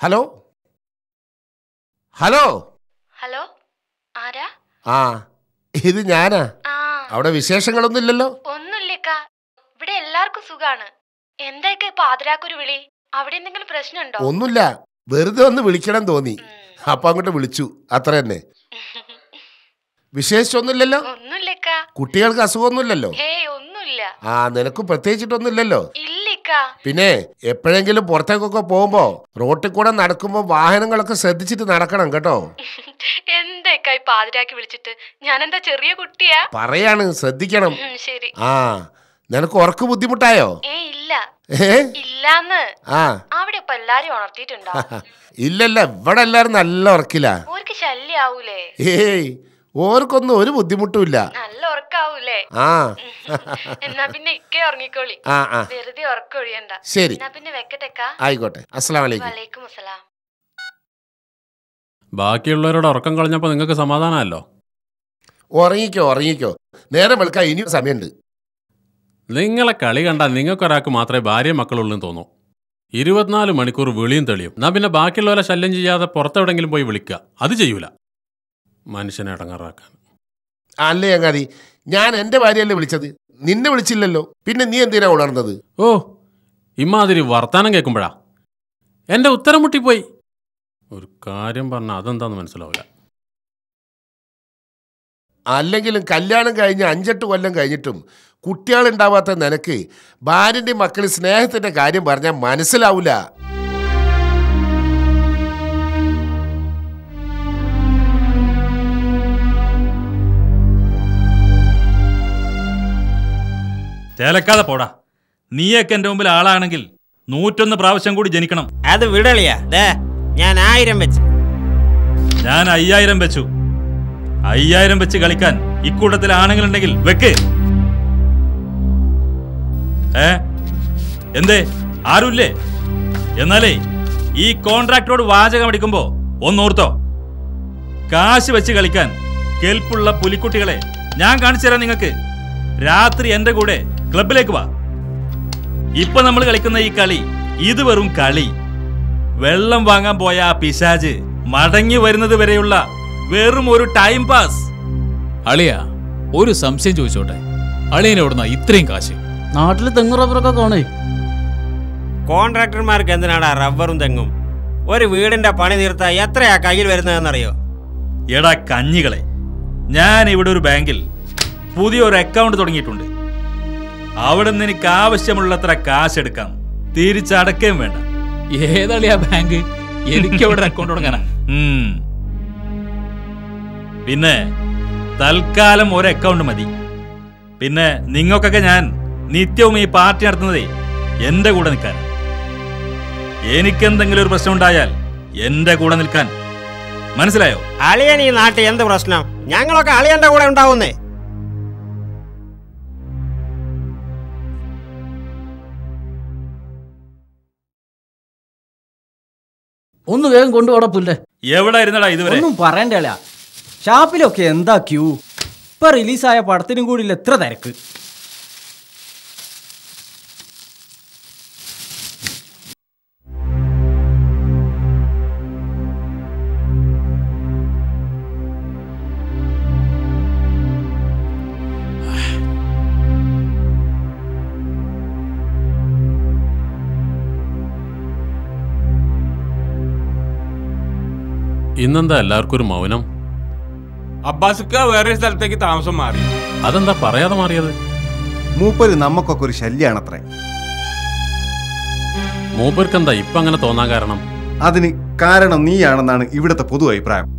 ഹലോ ഹലോ ഹലോ ആരാ? ആ ഇത് ഞാനാ. അവിടെ വിശേഷങ്ങളൊന്നും ഇല്ലല്ലോ? ഒന്നുമില്ലേക്കാ, ഇവിടെ എല്ലാവർക്കും സുഖാണ്. എന്താ പാതിരാക്കൊരു വിളി? അവിടെ എന്തെങ്കിലും പ്രശ്നമുണ്ടോ? ഒന്നുമില്ല, വെറുതെ ഒന്ന് വിളിക്കണം തോന്നി, അപ്പൊ അങ്ങോട്ട് വിളിച്ചു, അത്ര തന്നെ. വിശേഷിച്ചൊന്നുമില്ലല്ലോ? ഒന്നുമില്ലേക്കാ. കുട്ടികൾക്ക് അസുഖമൊന്നുമില്ലല്ലോ? ഒന്നുമില്ല. ആ നിനക്ക് പ്രത്യേകിച്ചിട്ടൊന്നുമില്ലല്ലോ? ഇല്ലേക്കാ. പിന്നെ എപ്പോഴെങ്കിലും പുറത്തേക്കൊക്കെ പോകുമ്പോ റോട്ടിൽ കൂടെ നടക്കുമ്പോ വാഹനങ്ങളൊക്കെ ശ്രദ്ധിച്ചിട്ട് നടക്കണം കേട്ടോ. എന്താ പാതിരാക്കി വിളിച്ചിട്ട്? ഞാൻ എന്താ ചെറിയ കുട്ടിയാ? പറയാണ്, ശ്രദ്ധിക്കണം. ശരി. ആ നിനക്ക് ഉറക്ക് ബുദ്ധിമുട്ടായോ? ഇല്ല. ഇല്ലാന്ന്. അവിടെ ഇപ്പൊ എല്ലാരും ഉണർത്തിയിട്ടുണ്ടോ? ഇല്ലല്ല, ഇവിടെ എല്ലാരും നല്ല ഉറക്കില്ല. ഓർക്ക് ശല്യാവൂലേ? ഏയ് ഓർക്കൊന്നും ഒരു ബുദ്ധിമുട്ടുമില്ല. നല്ല ഉറക്കാവൂലേ? ആ എന്നാ പിന്നെ ഇക്ക ഉറങ്ങിക്കോളി, വെറുതെ ഉറക്കൊഴിയണ്ട. ശരി, എന്നാ പിന്നെ വെക്കട്ടെക്കാ. ആയിക്കോട്ടെ. അസ്സലാമു അലൈക്കും. വലൈക്കും അസ്സലാം. ബാക്കിയുള്ളവരോട് ഉറക്കം കളഞ്ഞപ്പോ നിങ്ങൾക്ക് സമാധാനമല്ലോ. ഉറങ്ങിക്കോ ഉറങ്ങിക്കോ, നേരം വെളുക്കാൻ ഇനിയും സമയമുണ്ട്. നിങ്ങളെ കളി കണ്ടാൽ നിങ്ങൾക്കൊരാൾക്ക് മാത്രമേ ഭാര്യയും മക്കളുള്ളൂ തോന്നൂ. 24 മണിക്കൂർ വിളിയും തെളിയും. എന്നാ പിന്നെ ബാക്കിയുള്ളവരെ ശല്യം ചെയ്യാതെ പുറത്തെവിടെങ്കിലും പോയി വിളിക്കുക. അത് ചെയ്യൂല, മനുഷ്യനെ ഇടങ്ങാറാക്കാൻ. അല്ലേ ചങ്ങാതി, ഞാൻ എന്റെ ഭാര്യയല്ലേ വിളിച്ചത്, നിന്നെ വിളിച്ചില്ലല്ലോ. പിന്നെ നീ എന്തിനാ ഉണർന്നത്? ഓ ഇമാതിരി വർത്താനം കേൾക്കുമ്പോഴാ എന്റെ ഉത്തരം മുട്ടിപ്പോയി. ഒരു കാര്യം പറഞ്ഞാൽ അതെന്താന്ന് മനസ്സിലാവില്ല. അല്ലെങ്കിലും കല്യാണം കഴിഞ്ഞ് 5-8 കൊല്ലം കഴിഞ്ഞിട്ടും കുട്ടികളുണ്ടാവാത്ത നിനക്ക് ഭാര്യന്റെ മക്കൾ സ്നേഹത്തിന്റെ കാര്യം പറഞ്ഞാൽ മനസ്സിലാവൂല. ചേലക്കാതെ പോടാ. നീയൊക്കെ എന്റെ മുമ്പിൽ ആളാണെങ്കിൽ 101 പ്രാവശ്യം കൂടി ജനിക്കണം. അത് വിടളിയാ. ഞാൻ 1000 വെച്ച്. ഞാൻ 5000 വെച്ചു. 5000 വെച്ച് കളിക്കാൻ ഇക്കൂട്ടത്തിൽ ആണുങ്ങളുണ്ടെങ്കിൽ വെക്ക്. എന്തേ ആരുമില്ലേ? എന്നാലേ ഈ കോൺട്രാക്ടറോട് വാചകം അടിക്കുമ്പോ ഒന്നോർത്തോ, കാശ് വെച്ച് കളിക്കാൻ കെൽപ്പുള്ള പുലിക്കുട്ടികളെ ഞാൻ കാണിച്ചു തരാം നിങ്ങൾക്ക്. രാത്രി എന്റെ കൂടെ ക്ലബിലേക്ക് വാ. ഇപ്പൊ നമ്മൾ കളിക്കുന്ന ഈ കളി ഇത് വെറും കളി. വെള്ളം വാങ്ങാൻ പോയ ആ പിശാച് മടങ്ങി വരുന്നത് വരെയുള്ള വെറും ഒരു ടൈം പാസ്. അളിയ ഒരു സംശയം ചോദിച്ചോട്ടെ, അളിയനെവിടുന്ന ഇത്രയും കാശ്? നാട്ടിൽ തെങ്ങും റബ്ബറൊക്കെ കാണേ. കോൺട്രാക്ടർമാർക്ക് എന്തിനാടാ റബ്ബറും തെങ്ങും? ഒരു വീടിന്റെ പണി തീർത്താ എത്രയാ കയ്യിൽ വരുന്നതെന്നറിയോ? എടാ കഞ്ഞികളെ, ഞാൻ ഇവിടെ ഒരു ബാങ്കിൽ പുതിയൊരു അക്കൗണ്ട് തുടങ്ങിയിട്ടുണ്ട്. അവിടെ നിന്ന് എനിക്ക് ആവശ്യമുള്ളത്ര കാശ് എടുക്കാം, തിരിച്ചടക്കുകയും വേണ്ട. ഏതളിയാ ബാങ്ക്? എനിക്ക് അവിടെ അക്കൗണ്ട് തുടങ്ങാനാ. പിന്നെ തൽക്കാലം ഒരു അക്കൗണ്ട് മതി. പിന്നെ നിങ്ങൾക്കൊക്കെ ഞാൻ നിത്യവും ഈ പാർട്ടി നടത്തുന്നതേ എന്റെ കൂടെ നിൽക്കാൻ. എനിക്കെന്തെങ്കിലും ഒരു പ്രശ്നം ഉണ്ടായാൽ എന്റെ കൂടെ നിൽക്കാൻ. മനസ്സിലായോ? അളിയൻ ഈ നാട്ടിൽ എന്ത് പ്രശ്നം? ഞങ്ങളൊക്കെ അളിയന്റെ കൂടെ ഉണ്ടാവുന്നേ. ഒന്ന് വേഗം കൊണ്ടുപോടാ പുല്ലേ. എവിടെ ഇരുന്നടാ ഇതുവരെ? ഒന്നും പറയണ്ടല്ല, ഷാപ്പിലൊക്കെ എന്താ ക്യൂ. ഇപ്പൊ റിലീസായ പടത്തിനും കൂടി എത്ര തിരക്ക്. ഇന്നെന്താ എല്ലാവർക്കും ഒരു മൗനം? അബ്ബാസിക്ക വേറെ സ്ഥലത്തേക്ക് താമസം മാറി. അതെന്താ പറയാതെ മാറിയത്? മൂപ്പര് നമുക്കൊക്കെ ഒരു ശല്യാണത്രേ. മൂപ്പർക്ക് എന്താ ഇപ്പൊ അങ്ങനെ തോന്നാൻ കാരണം? അതിന് കാരണം നീയാണെന്നാണ് ഇവിടുത്തെ പൊതു അഭിപ്രായം.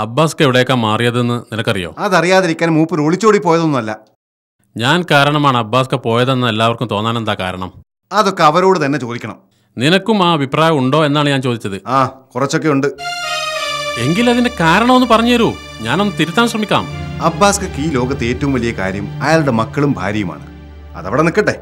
അബ്ബാസ്ക്ക് എവിടേക്കാ മാറിയതെന്ന് നിനക്കറിയോ? അതറിയാതിരിക്കാൻ മൂപ്പർ ഒളിച്ചോടി പോയതൊന്നുമല്ല. ഞാൻ കാരണമാണ് അബ്ബാസ്ക്ക് പോയതെന്ന് എല്ലാവർക്കും തോന്നാൻ എന്താ കാരണം? അതൊക്കെ അവരോട് തന്നെ ചോദിക്കണം. നിനക്കും ആ അഭിപ്രായം ഉണ്ടോ എന്നാണ് ഞാൻ ചോദിച്ചത്. കുറച്ചൊക്കെ ഉണ്ട്. എങ്കിൽ അതിന്റെ കാരണമൊന്ന് പറഞ്ഞു തരൂ, ഞാനൊന്ന് തിരുത്താൻ ശ്രമിക്കാം. അബ്ബാസ്ക്ക് ഈ ലോകത്ത് ഏറ്റവും വലിയ കാര്യം അയാളുടെ മക്കളും ഭാര്യയുമാണ്. അതവിടെ നിൽക്കട്ടെ.